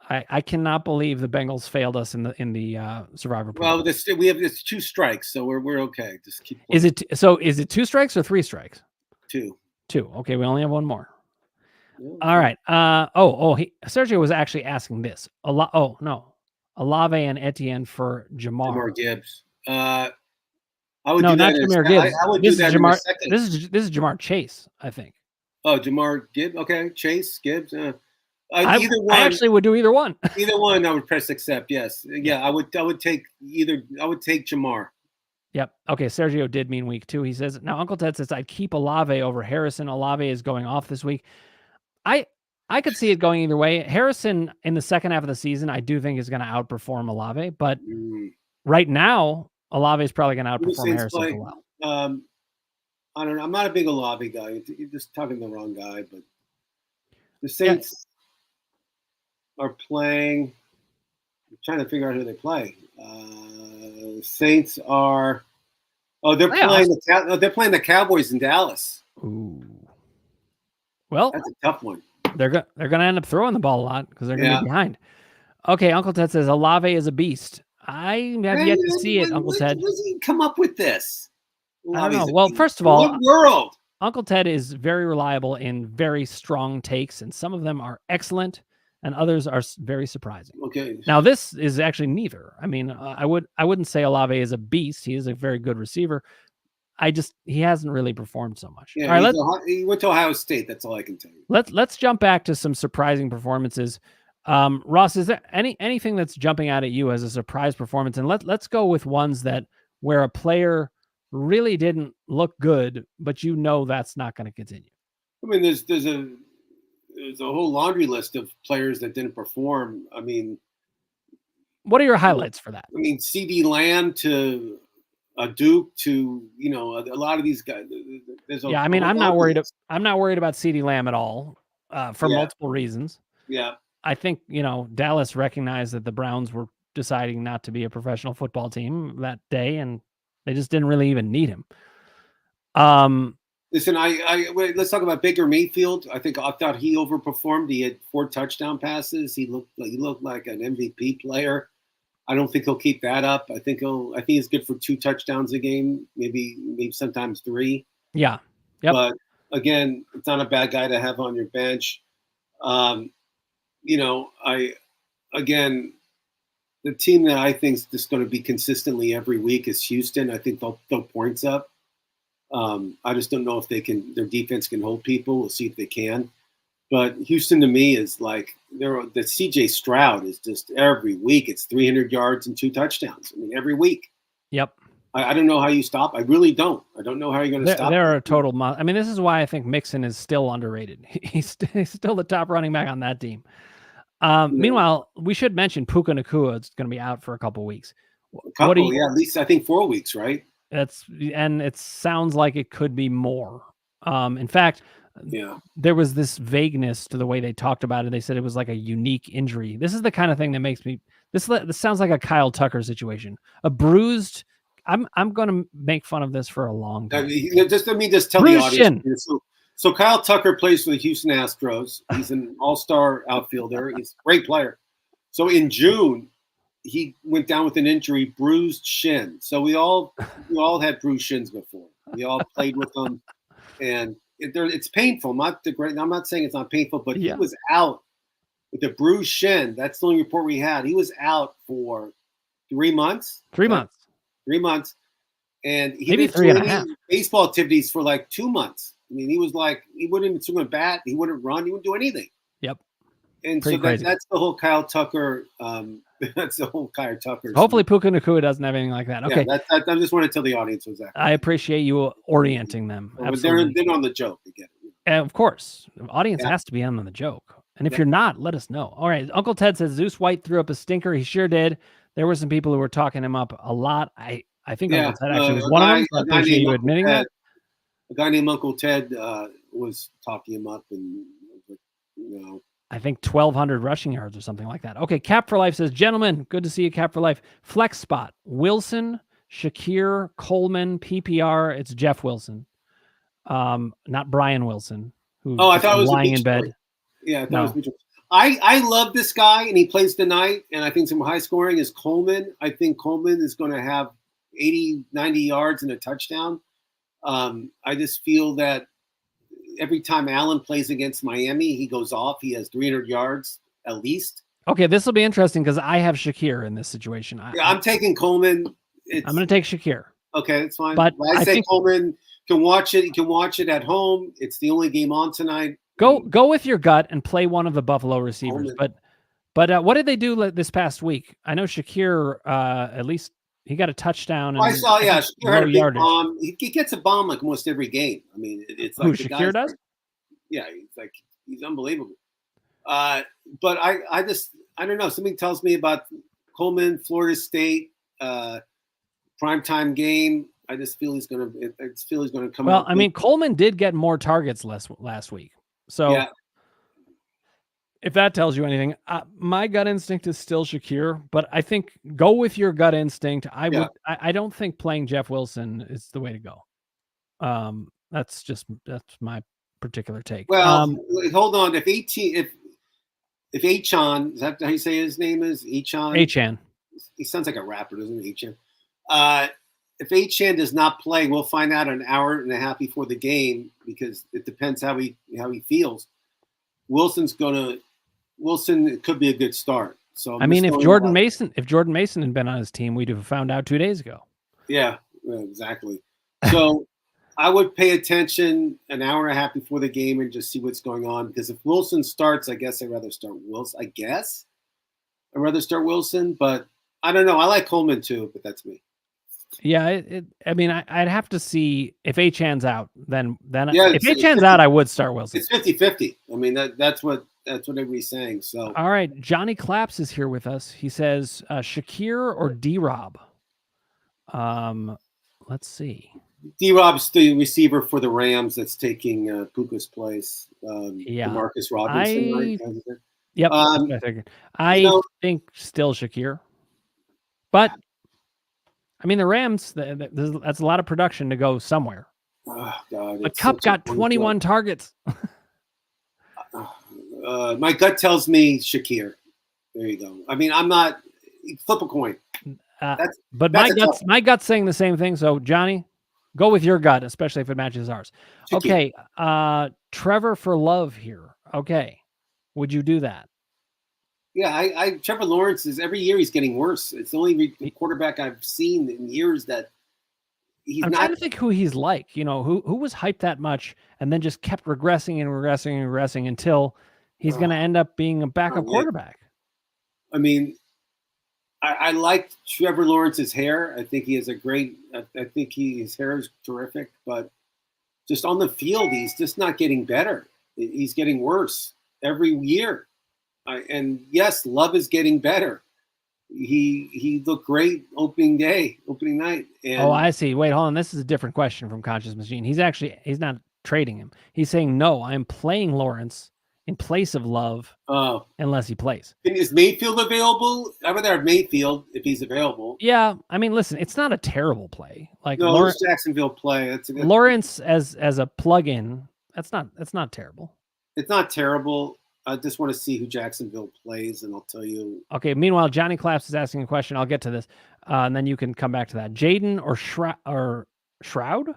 I cannot believe the Bengals failed us in the Survivor pool. Well, we have 2 strikes, so we're okay. Just keep playing. Is it 2 strikes or 3 strikes? 2. Okay, we only have one more. Yeah. All right. Sergio was actually asking this. Olave and Etienne for Jamar. Jamar Gibbs. I would no, do not that. Jamar Gibbs. I would do that Jamar, in a second. This is Jamar Chase, I think. Oh, Jamar Gibbs. Okay, Chase Gibbs. Either one. I actually would do either one. Either one, I would press accept. Yes. Yeah, I would take either. I would take Jamar. Yep. Okay. Sergio did mean week 2. He says, now Uncle Ted says, I'd keep Olave over Harrison. Olave is going off this week. I could see it going either way. Harrison in the second half of the season, I do think is going to outperform Olave, but right now, Olave is probably going to outperform Harrison for a while. I don't know. I'm not a big Olave guy. You're just talking to the wrong guy, but the Saints are playing. I'm trying to figure out who they play. Saints are. Oh, they're playing the Cowboys in Dallas. Ooh. Well, that's a tough one. They're going to end up throwing the ball a lot because they're going to be behind. Okay, Uncle Ted says Olave is a beast. I have yet to see it, Uncle Ted. Where does he come up with this? I don't know. Well, first of all, what world? Uncle Ted is very reliable in very strong takes, and some of them are excellent, and others are very surprising. Okay. Now, this is actually neither. I mean, I wouldn't say Olave is a beast. He is a very good receiver. He hasn't really performed so much. Yeah, all right, he went to Ohio State. That's all I can tell you. Let's jump back to some surprising performances. Ross, is there anything that's jumping out at you as a surprise performance? And let's go with ones where a player really didn't look good, but that's not going to continue. I mean, there's a whole laundry list of players that didn't perform. I mean, what are your highlights for that? I mean, CeeDee Lamb to Duke to a lot of these guys. I'm not worried about CeeDee Lamb at all for multiple reasons. Yeah, I think Dallas recognized that the Browns were deciding not to be a professional football team that day, and they just didn't really even need him. Listen, let's talk about Baker Mayfield. I thought he overperformed. He had 4 touchdown passes. He looked like an MVP player. I don't think he'll keep that up. I think he's good for 2 touchdowns a game, maybe sometimes 3. Yeah. Yep. But again, it's not a bad guy to have on your bench. The team that I think is just going to be consistently every week is Houston. I think they'll throw points up. I just don't know if their defense can hold people. We'll see if they can. But Houston to me is like the CJ Stroud is just every week. It's 300 yards and 2 touchdowns. I mean, every week. Yep. I don't know how you stop. I really don't. I don't know how you're going to stop. They're a total. I mean, this is why I think Mixon is still underrated. He's still the top running back on that team. Meanwhile, we should mention Puka Nacua is going to be out for a couple weeks. At least I think 4 weeks, right? And it sounds like it could be more. In fact, Yeah. There was this vagueness to the way they talked about it. They said it was like a unique injury. This is the kind of thing that makes me this sounds like a Kyle Tucker situation. A bruised I'm going to make fun of this for a long time. Let me just tell Bruised the audience. shin. So Kyle Tucker plays for the Houston Astros. He's an all-star outfielder. He's a great player. So in June, he went down with an injury, bruised shin. So we all had bruised shins before. We all played with them, and it's painful. I'm not saying it's not painful, but he was out with a bruised shin. That's the only report we had. He was out for 3 months. 3 months. 3 months, and he maybe didn't three do and a half. baseball activities for like 2 months. I mean, he wouldn't even swing a bat. He wouldn't run. He wouldn't do anything. Yep. And so that's the whole Kyle Tucker. That's the whole Kyle Tucker. Hopefully Puka Nacua doesn't have anything like that. Okay. Yeah, I just want to tell the audience exactly. I appreciate you orienting them. Absolutely. They're on the joke again. And of course, the audience has to be on the joke. And if you're not, let us know. All right. Uncle Ted says Zeus White threw up a stinker. He sure did. There were some people who were talking him up a lot. I think Uncle Ted actually was one of them. So I appreciate you admitting that. A guy named Uncle Ted was talking him up, and I think 1,200 rushing yards or something like that. Okay, Cap for Life says, gentlemen, good to see you, Cap for Life. Flex spot, Wilson, Shakir, Coleman, PPR. It's Jeff Wilson, not Brian Wilson, who I thought it was lying in bed. Yeah, I love this guy, and he plays tonight, and I think some high scoring is Coleman. I think Coleman is going to have 80, 90 yards and a touchdown. I just feel that every time Allen plays against Miami, he goes off. He has 300 yards at least. Okay, this will be interesting because I have Shakir in this situation. I'm taking Coleman. I'm going to take Shakir. Okay, it's fine. But I think Coleman can watch it. He can watch it at home. It's the only game on tonight. Go with your gut and play one of the Buffalo receivers. Coleman. But what did they do this past week? I know Shakir at least he got a touchdown. And I saw, Shakir had a big yardage. bomb. He gets a bomb like almost every game. I mean, it's like who Shakir does. He's unbelievable. But I don't know. Something tells me about Coleman, Florida State, primetime game. I just feel he's gonna come. Well, I mean, Coleman did get more targets last week. So if that tells you anything, my gut instinct is still Shakir, but I think go with your gut instinct. I don't think playing Jeff Wilson is the way to go. That's my particular take. Well, hold on. If Achane, is that how you say his name is? Achane. He sounds like a rapper, doesn't he? Achane. If Achane does not play, we'll find out an hour and a half before the game because it depends how he feels. Wilson could be a good start. So I mean, if Jordan Mason had been on his team, we'd have found out 2 days ago. Yeah, exactly. So I would pay attention an hour and a half before the game and just see what's going on. Because if Wilson starts, I guess I'd rather start Wilson. But I don't know. I like Coleman too, but that's me. Yeah, I mean, I'd have to see if Achane's out. Then if Achane's out, I would start Wilson. It's 50-50. I mean, that's what everybody's saying. So all right, Johnny Claps is here with us. He says Shakir or D-Rob. Let's see. D-Rob's the receiver for the Rams that's taking Puka's place. Marcus Robinson, right? Yep. I think still Shakir, but I mean the Rams. That's a lot of production to go somewhere. Oh, God, but Kupp got 21 targets. My gut tells me Shakir. There you go. I mean, I'm not flip a coin. But my gut's saying the same thing. So Johnny, go with your gut, especially if it matches ours. Shakir. Okay. Trevor for Love here. Okay. Would you do that? Yeah, Trevor Lawrence is every year he's getting worse. It's the only quarterback I've seen in years that I'm trying to think who he's like. You know, who was hyped that much and then just kept regressing and regressing and regressing until he's going to end up being a backup quarterback. I mean, I like Trevor Lawrence's hair. I think he has his hair is terrific, but just on the field, he's just not getting better. He's getting worse every year. And yes, Love is getting better. He looked great opening night. And I see. Wait, hold on. This is a different question from Conscious Machine. He's not trading him. He's saying, no, I'm playing Lawrence in place of Love unless he plays. Is Mayfield available? I would have Mayfield if he's available. Yeah, I mean, listen, it's not a terrible play. Like no, Lawrence, Jacksonville play. That's a good Lawrence as a plug-in. That's not terrible. It's not terrible. I just want to see who Jacksonville plays, and I'll tell you. Okay. Meanwhile, Johnny Claps is asking a question. I'll get to this, and then you can come back to that. Jaden or Shroud?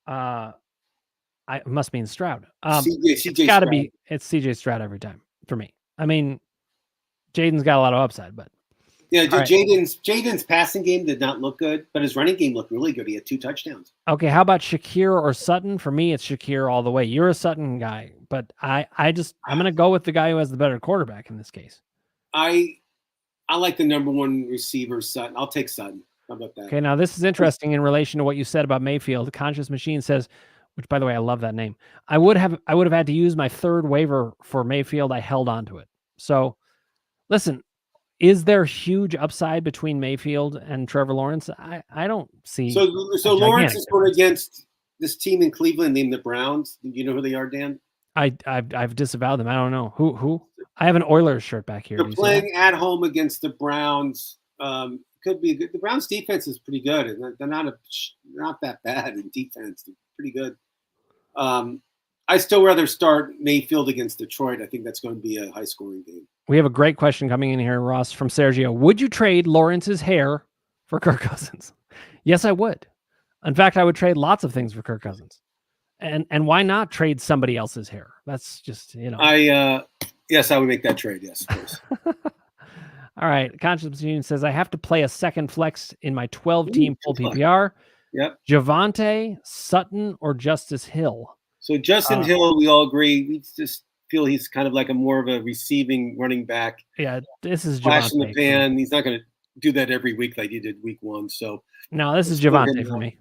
I must mean Stroud. CJ got to be. It's CJ Stroud every time for me. I mean, Jaden's got a lot of upside, but yeah, Jaden's passing game did not look good, but his running game looked really good. He had 2 touchdowns. Okay, how about Shakir or Sutton? For me, it's Shakir all the way. You're a Sutton guy, but I'm gonna go with the guy who has the better quarterback in this case. I like the number 1 receiver, Sutton. I'll take Sutton. How about that? Okay, now this is interesting in relation to what you said about Mayfield. Conscious Machine says, which by the way, I love that name. I would have had to use my 3rd waiver for Mayfield. I held on to it. So listen, is there huge upside between Mayfield and Trevor Lawrence? I don't see. So Lawrence is going against this team in Cleveland named the Browns. Do you know who they are, Dan? I've disavowed them. I don't know who. I have an Oilers shirt back here. They're playing at home against the Browns. Could be good. The Browns defense is pretty good, and they're not that bad in defense. They're pretty good. I still rather start Mayfield against Detroit. I think that's going to be a high-scoring game. We have a great question coming in here, Ross, from Sergio. Would you trade Lawrence's hair for Kirk Cousins? Yes, I would. In fact, I would trade lots of things for Kirk Cousins. And why not trade somebody else's hair? That's just, Yes, I would make that trade. Yes, of course. All right. Conscious Machine says, I have to play a second flex in my 12-team full PPR. Yep. Javonte, Sutton, or Justice Hill. So Justin Hill, we all agree. We just feel he's kind of like a more of a receiving running back. Yeah, this is Flash in the pan. He's not going to do that every week like he did week 1. So no, this is Javonte for me.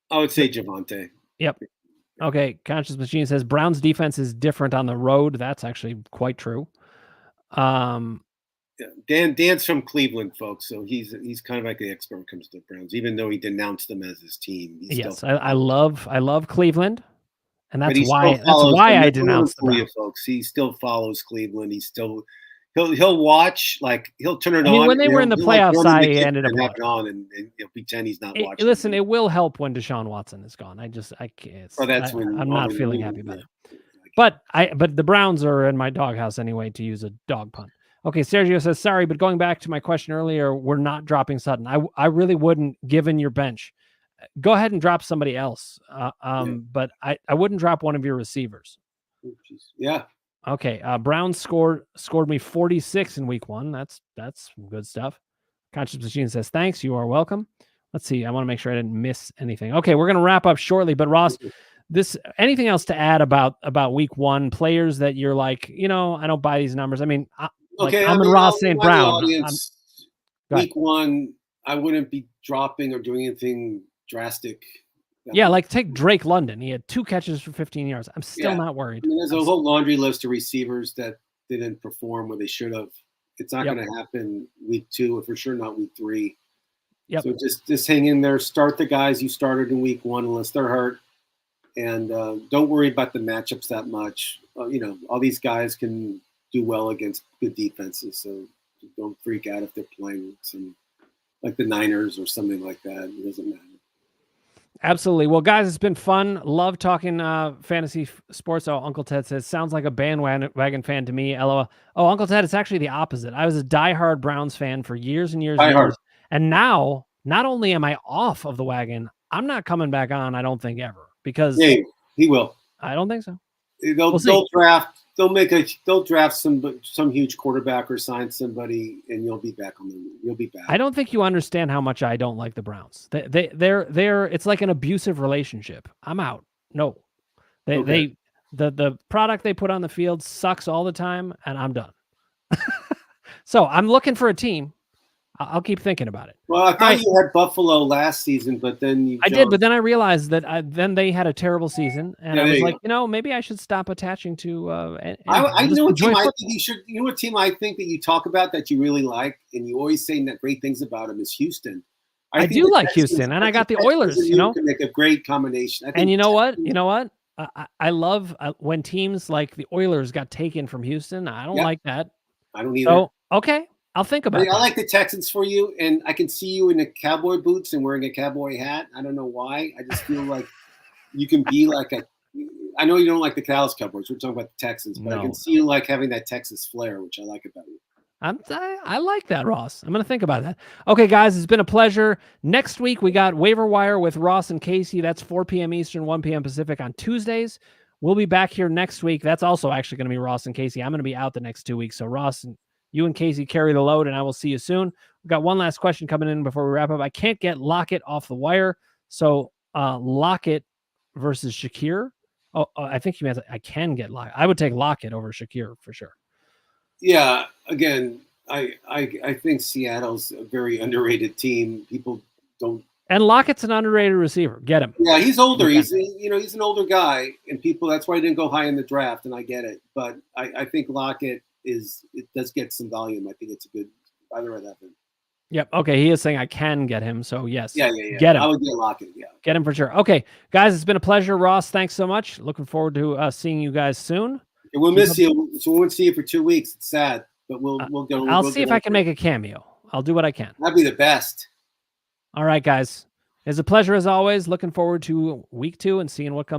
I would say Javonte. Yep. Okay. Conscious Machine says Brown's defense is different on the road. That's actually quite true. Yeah, Dan's from Cleveland, folks, so he's kind of like the expert when it comes to the Browns, even though he denounced them as his team. Yes, I love Cleveland, and that's why I denounced them. Folks, he still follows Cleveland. He'll watch, like he'll turn it on. When they were in the playoffs, I ended up on and pretend he's not watching. Listen, it will help when Deshaun Watson is gone. I can't. I'm not feeling happy about it. But the Browns are in my doghouse anyway, to use a dog pun. Okay, Sergio says, sorry, but going back to my question earlier, we're not dropping Sutton. I really wouldn't, given your bench. Go ahead and drop somebody else. But I wouldn't drop one of your receivers. Yeah. Okay. Browns scored me 46 in week 1. That's good stuff. Conscious Machine says, thanks. You are welcome. Let's see. I want to make sure I didn't miss anything. Okay, we're going to wrap up shortly, but Ross, anything else to add about week 1 players that you're like, I don't buy these numbers. I mean, I'm in Ross St. Brown. Week 1, I wouldn't be dropping or doing anything drastic. Yeah, like take Drake London. He had 2 catches for 15 yards. I'm still not worried. I mean, there's a whole laundry list of receivers that didn't perform where they should have. It's not going to happen week 2, or for sure not week 3. Yep. So just hang in there. Start the guys you started in week 1 unless they're hurt. And don't worry about the matchups that much. All these guys can do well against good defenses, so don't freak out if they're playing some like the Niners or something like that. It doesn't matter. Absolutely. Well, guys, it's been fun. Love talking fantasy sports. Oh, Uncle Ted says, sounds like a bandwagon fan to me. LOL. Oh, Uncle Ted, it's actually the opposite. I was a diehard Browns fan for years and years. And now, not only am I off of the wagon, I'm not coming back on, I don't think, ever. Because he will. I don't think so. They'll draft. They'll draft some huge quarterback or sign somebody, and you'll be back. I don't think you understand how much I don't like the Browns. They're it's like an abusive relationship. I'm out. No, the product they put on the field sucks all the time, and I'm done. So I'm looking for a team. I'll keep thinking about it. Well, I thought you had Buffalo last season, but then I did, but then I realized that then they had a terrible season, and I was like, maybe I should stop attaching to. I know what team I think you should. You know what team I think that you talk about that you really like, and you always say great things about them is Houston. I think do the like Texans- Houston, and I got the Texans Oilers, and you know? can make a great combination. I think And you know what? Texans- You know what? I love when teams like the Oilers got taken from Houston. I don't Yep. like that. I don't either. So, okay, I'll think about I that. like the Texans for you, and I can see you in the cowboy boots and wearing a cowboy hat. I don't know why. I just feel like you can be like a. I know you don't like the Dallas Cowboys. We're talking about the Texans, but I No. can see you like having that Texas flair, which I like about you. I like that, Ross. I'm going to think about that. Okay, guys, it's been a pleasure. Next week, we got Waiver Wire with Ross and Casey. That's 4 p.m. Eastern, 1 p.m. Pacific on Tuesdays. We'll be back here next week. That's also actually going to be Ross and Casey. I'm going to be out the next 2 weeks. So, Ross and you and Casey carry the load, and I will see you soon. We've got one last question coming in before we wrap up. I can't get Lockett off the wire. So, Lockett versus Shakir. Oh, I think he meant I can get Lockett. I would take Lockett over Shakir for sure. Yeah, again, I think Seattle's a very underrated team. People don't. And Lockett's an underrated receiver. Get him. Yeah, he's older. Okay. He's an older guy, and people. That's why he didn't go high in the draft, and I get it. But I think Lockett it does get some volume. I think it's a good. I'd rather have him. Yep. Okay. He is saying I can get him. So yes. Yeah. Get him. I would get Lockett. Yeah. Get him for sure. Okay, guys, it's been a pleasure. Ross, thanks so much. Looking forward to seeing you guys soon. We'll miss you. So we won't see you for 2 weeks. It's sad, but we'll go. I'll see if I can make a cameo. I'll do what I can. That'd be the best. All right, guys. It's a pleasure as always. Looking forward to week 2 and seeing what comes.